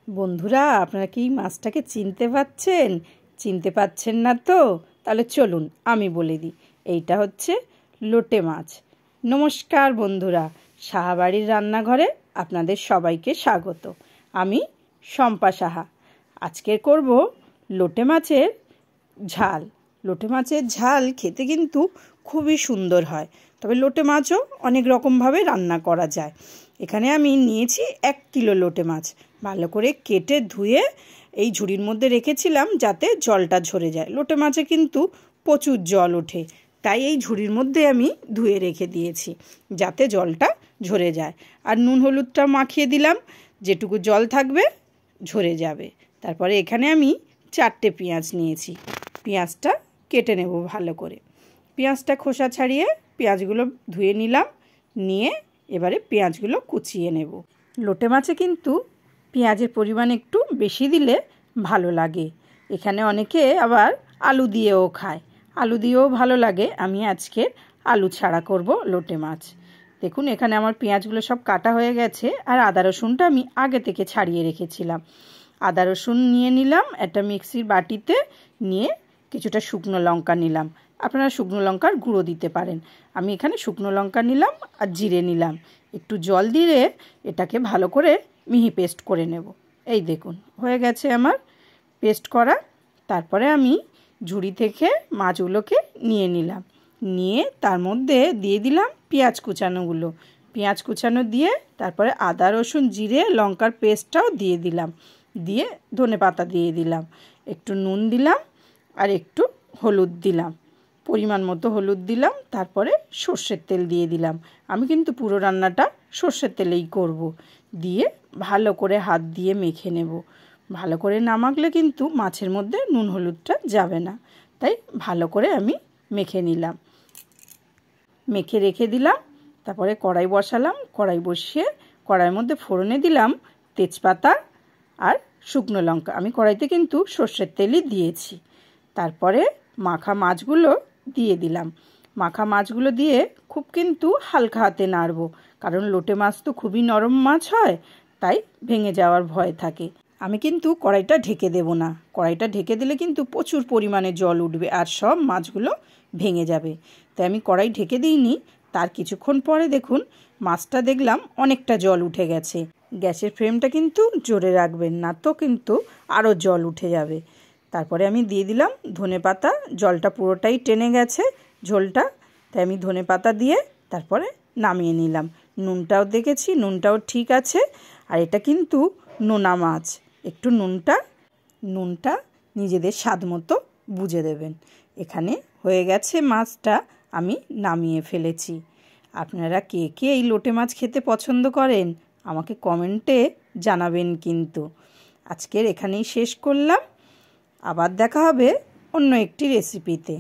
বন্ধুরা, আপনারা কি মাছটাকে চিনতে পাচ্ছেন? চিনতে পাচ্ছেন না তো? তাহলে চলুন আমি বলে দিই। এইটা হচ্ছে লোটে মাছ। নমস্কার বন্ধুরা, সাহাবাড়ির রান্নাঘরে আপনাদের সবাইকে স্বাগত। আমি শম্পা সাহা। আজকে করব লোটে মাছের ঝাল। লোটে মাছের ঝাল খেতে কিন্তু খুবই সুন্দর হয়, তবে লোটে মাছও অনেক রকমভাবে রান্না করা যায়। এখানে আমি নিয়েছি 1 কিলো লোটে মাছ। ভালো করে কেটে ধুয়ে এই ঝুড়ির মধ্যে রেখেছিলাম যাতে জলটা ঝরে যায়। লোটে মাছে কিন্তু প্রচুর জল ওঠে, তাই এই ঝুড়ির মধ্যে আমি ধুয়ে রেখে দিয়েছি যাতে জলটা ঝরে যায়। আর নুন হলুদটা মাখিয়ে দিলাম, যেটুকু জল থাকবে ঝরে যাবে। তারপরে এখানে আমি 4টে পেঁয়াজ নিয়েছি। পেঁয়াজটা কেটে নেব ভালো করে। পেঁয়াজটা খোসা ছাড়িয়ে পেঁয়াজগুলো ধুয়ে নিলাম, নিয়ে এবারে পেঁয়াজগুলো কুচিয়ে নেব। লোটে মাছে কিন্তু পেঁয়াজের পরিমাণ একটু বেশি দিলে ভালো লাগে। এখানে অনেকে আবার আলু দিয়েও খায়, আলু দিয়েও ভালো লাগে। আমি আজকে আলু ছাড়া করব লোটে মাছ। দেখুন এখানে আমার পেঁয়াজগুলো সব কাটা হয়ে গেছে, আর আদা রসুনটা আমি আগে থেকে ছাড়িয়ে রেখেছিলাম। আদা রসুন নিয়ে নিলাম একটা মিক্সির বাটিতে, নিয়ে কিছুটা শুকনো লঙ্কা নিলাম। আপনারা শুকনো লঙ্কার গুঁড়ো দিতে পারেন। আমি এখানে শুকনো লঙ্কা নিলাম আর জিরে নিলাম। একটু জল দিয়ে এটাকে ভালো করে মিহি পেস্ট করে নেব। এই দেখুন হয়ে গেছে আমার পেস্ট করা। তারপরে আমি ঝুড়ি থেকে মাছগুলোকে নিয়ে নিলাম, নিয়ে তার মধ্যে দিয়ে দিলাম পেঁয়াজ কুচানোগুলো। পেঁয়াজ কুচানো দিয়ে তারপরে আদা রসুন জিরে লঙ্কার পেস্টটাও দিয়ে দিলাম, দিয়ে ধনেপাতা দিয়ে দিলাম, একটু নুন দিলাম আর একটু হলুদ দিলাম, পরিমাণ মতো হলুদ দিলাম। তারপরে সর্ষের তেল দিয়ে দিলাম। আমি কিন্তু পুরো রান্নাটা সর্ষের তেলেই করব। দিয়ে ভালো করে হাত দিয়ে মেখে নেব। ভালো করে না মাখলে কিন্তু মাছের মধ্যে নুন হলুদটা যাবে না, তাই ভালো করে আমি মেখে নিলাম, মেখে রেখে দিলাম। তারপরে কড়াই বসালাম, কড়াই বসিয়ে কড়াইয়ের মধ্যে ফোড়নে দিলাম তেজপাতা আর শুকনো লঙ্কা। আমি কড়াইতে কিন্তু সর্ষের তেলই দিয়েছি। তারপরে মাখা মাছগুলো দিয়ে দিলাম। মাখা মাছগুলো দিয়ে খুব কিন্তু হালকা হাতে নাড়ব, কারণ লোটে মাছ তো খুবই নরম মাছ হয়, তাই ভেঙে যাওয়ার ভয় থাকে। আমি কিন্তু কড়াইটা ঢেকে দেব না। কড়াইটা ঢেকে দিলে কিন্তু প্রচুর পরিমাণে জল উঠবে আর সব মাছগুলো ভেঙে যাবে, তাই আমি কড়াই ঢেকে দিইনি। তার কিছুক্ষণ পরে দেখুন মাছটা দেখলাম অনেকটা জল উঠে গেছে। গ্যাসের ফ্লেমটা কিন্তু জোরে রাখবেন, না তো কিন্তু আরও জল উঠে যাবে। তারপরে আমি দিয়ে দিলাম ধনেপাতা। জলটা পুরোটাই টেনে গেছে ঝোলটা, তাই আমি ধনেপাতা দিয়ে তারপরে নামিয়ে নিলাম। নুনটাও দেখেছি, নুনটাও ঠিক আছে। আর এটা কিন্তু নোনা মাছ, একটু নুনটা নিজেদের স্বাদ মতো বুঝে দেবেন। এখানে হয়ে গেছে মাছটা, আমি নামিয়ে ফেলেছি। আপনারা কে কে এই লোটে মাছ খেতে পছন্দ করেন আমাকে কমেন্টে জানাবেন কিন্তু। আজকের এখানেই শেষ করলাম। আবার দেখা হবে অন্য একটি রেসিপিতে।